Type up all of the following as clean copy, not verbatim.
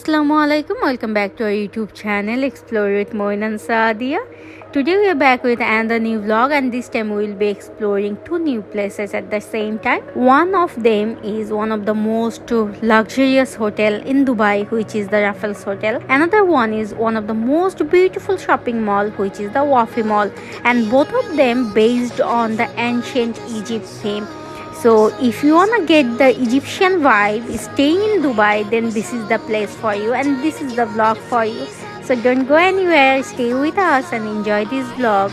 Assalamu alaikum, welcome back to our YouTube channel Explore with Moin and Saadia. Today we are back with another new vlog, and this time we will be exploring two new places at the same time. One of them is one of the most luxurious hotel in Dubai, which is the Raffles Hotel. Another one is one of the most beautiful shopping mall, which is the Wafi Mall, and both of them based on the ancient Egypt theme. So if you wanna get the Egyptian vibe staying in Dubai, then this is the place for you, and this is the vlog for you. So don't go anywhere, stay with us and enjoy this vlog.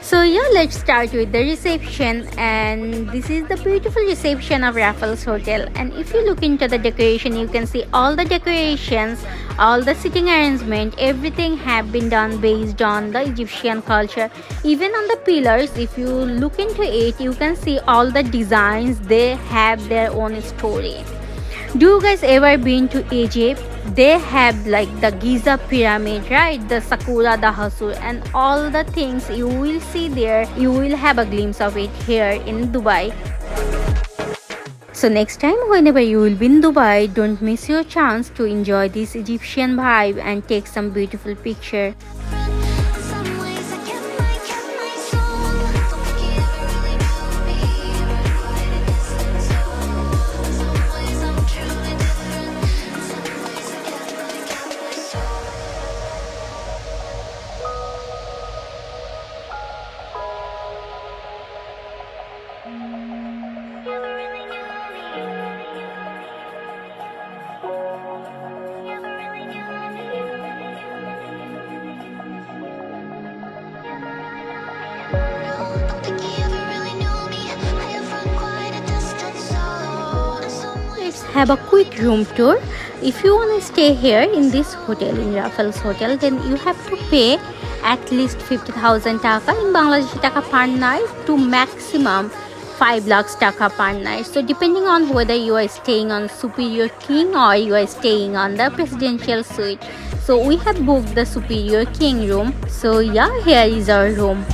So yeah, let's start with the reception, and this is the beautiful reception of Raffles Hotel. And if you look into the decoration, you can see all the decorations, all the sitting arrangement, everything have been done based on the Egyptian culture. Even on the pillars, if you look into it, you can see all the designs, they have their own story. Do you guys ever been to Egypt? They have like the Giza pyramid, right? The Sakura, the Hasur, and all the things you will see there, you will have a glimpse of it here in Dubai. So next time whenever you will be in Dubai, don't miss your chance to enjoy this Egyptian vibe and take some beautiful picture. Have a quick room tour. If you want to stay here in this hotel, in Raffles Hotel, then you have to pay at least 50,000 taka in Bangladeshi taka per night to maximum 5 lakhs taka per night. So depending on whether you are staying on Superior King or you are staying on the presidential suite. So we have booked the Superior King room. So yeah, here is our room.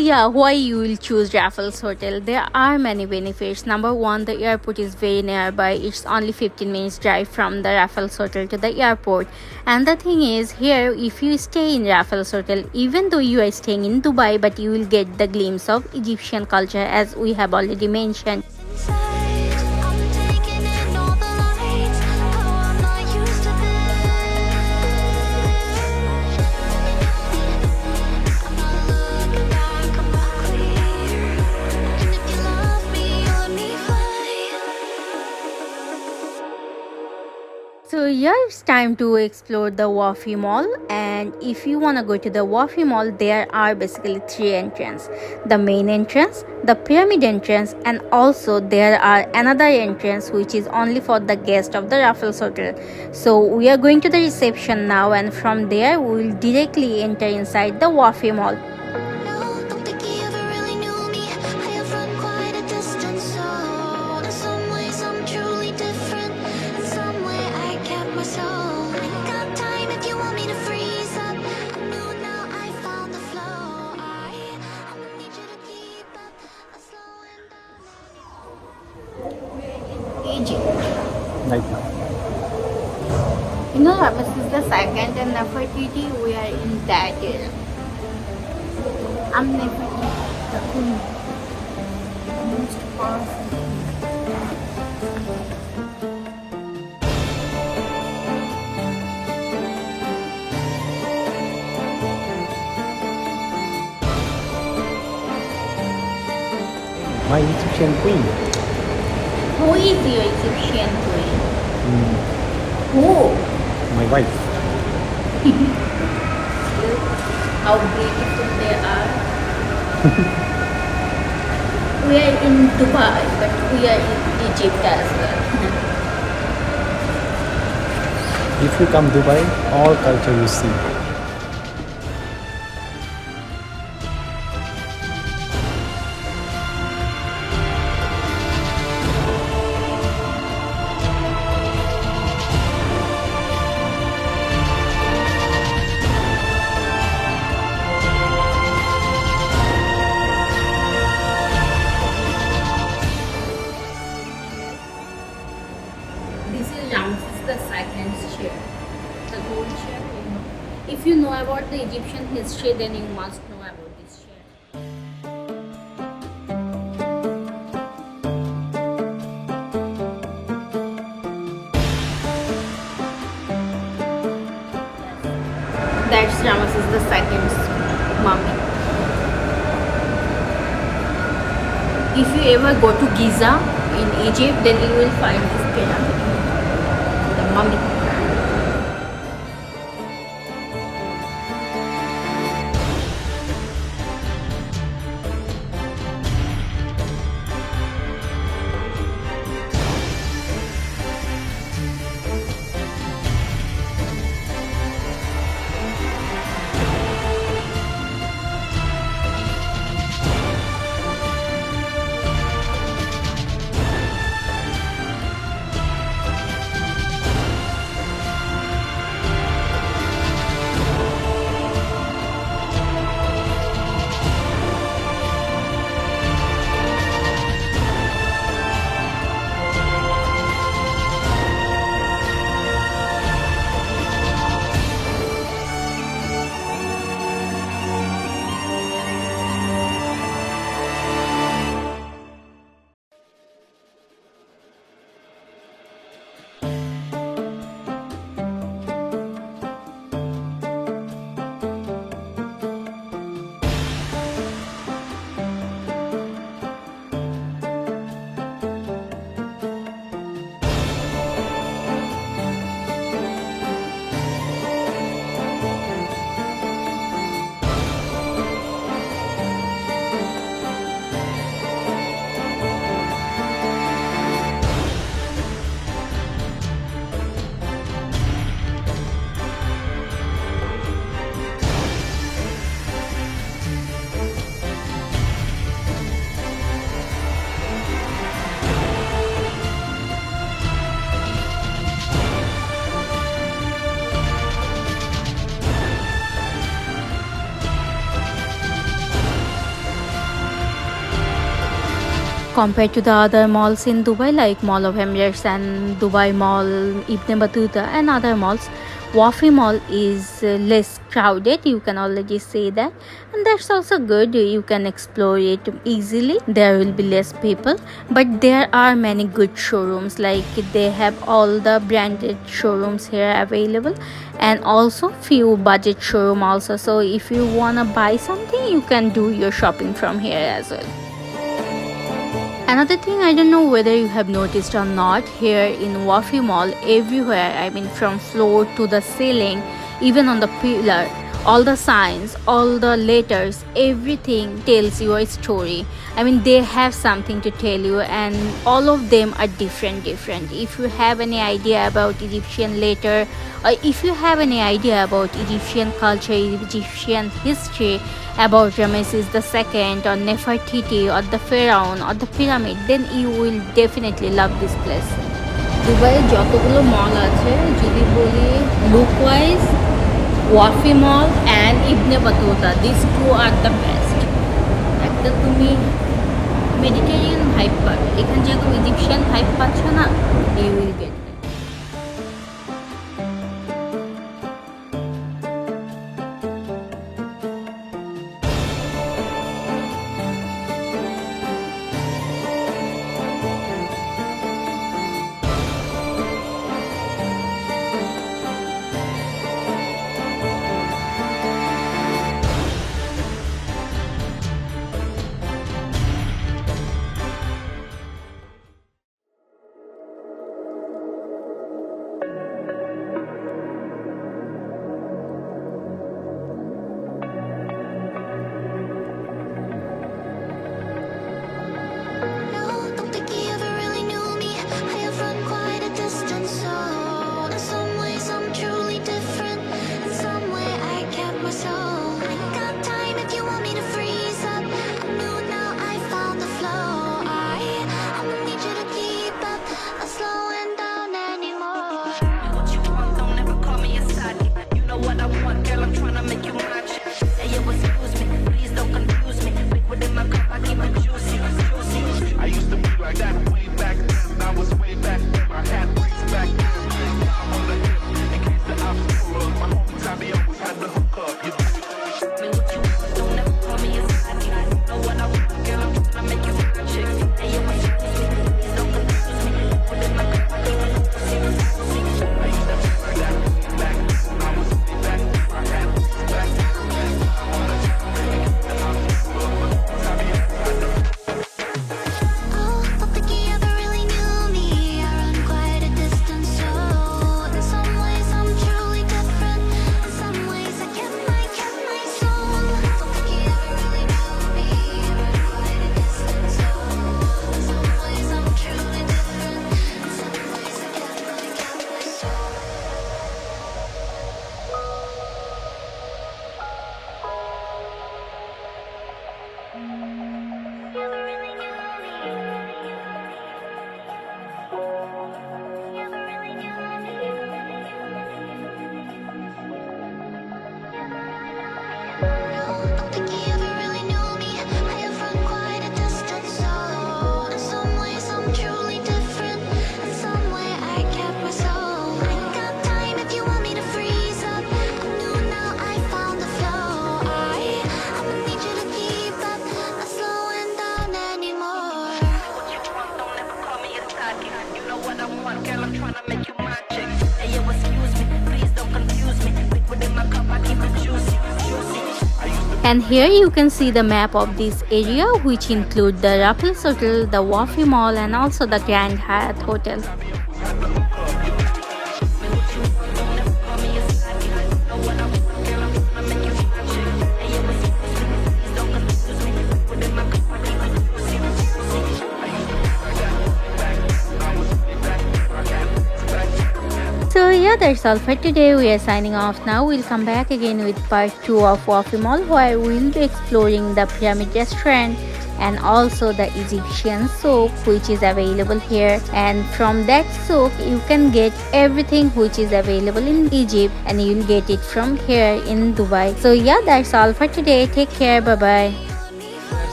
Yeah, why you will choose Raffles Hotel? There are many benefits. Number one, the airport is very nearby. It's only 15 minutes drive from the Raffles Hotel to the airport. And the thing is, here if you stay in Raffles Hotel, even though you are staying in Dubai, but you will get the glimpse of Egyptian culture, as we have already mentioned. So yeah, it's time to explore the Wafi Mall, and if you want to go to the Wafi Mall, there are basically three entrances: the main entrance, the pyramid entrance, and also there are another entrance which is only for the guest of the Raffles Hotel. So we are going to the reception now, and from there we will directly enter inside the Wafi Mall. Right now. You know, this is the second and Nefertiti, we are in that area. I'm Nefertiti, the queen. Most powerful. My Egyptian queen. Who is your Egyptian queen? Who? My wife. Look how beautiful they are. We are in Dubai, but we are in Egypt as well. If you come Dubai, all culture you see. Ramses the second's chair, the gold chair. If you know about the Egyptian history, then you must know about this chair. That's Ramses the second's mummy. If you ever go to Giza in Egypt, then you will find this pyramid, the mummy. Compared to the other malls in Dubai like Mall of Emirates and Dubai Mall, Ibn Battuta and other malls, Wafi Mall is less crowded, you can already say that, and that's also good. You can explore it easily, there will be less people, but there are many good showrooms, like they have all the branded showrooms here available, and also few budget showroom also. So if you wanna buy something, you can do your shopping from here as well. Another thing, I don't know whether you have noticed or not, here in Wafi Mall, everywhere, I mean from floor to the ceiling, even on the pillar, all the signs, all the letters, everything tells you a story. I mean, they have something to tell you, and all of them are different. If you have any idea about Egyptian letter, or if you have any idea about Egyptian culture, Egyptian history, about Ramesses II or Nefertiti or the Pharaoh or the pyramid, then you will definitely love this place. দুবাইয়ে যতগুলো মল আছে যদি বলি look wise, Wafi mall and Ibn Battuta, this two are the best. একটা তুমি Mediterranean vibe পাবে, এখানে যেহেতু ইজিপশিয়ান ভাইব পাচ্ছ না, you will get. And here you can see the map of this area, which include the Raffles Hotel, the Wafi Mall, and also the Grand Hyatt Hotel. So yeah, that's all for today. We are signing off now. We'll come back again with part 2 of Wafi Mall, where we'll be exploring the pyramid restaurant and also the Egyptian souk, which is available here. And from that souk you can get everything which is available in Egypt, and you'll get it from here in Dubai. So yeah, that's all for today. Take care. Bye bye.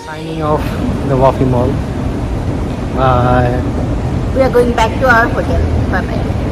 Signing off the Wafi Mall. Bye. We are going back to our hotel. Bye bye.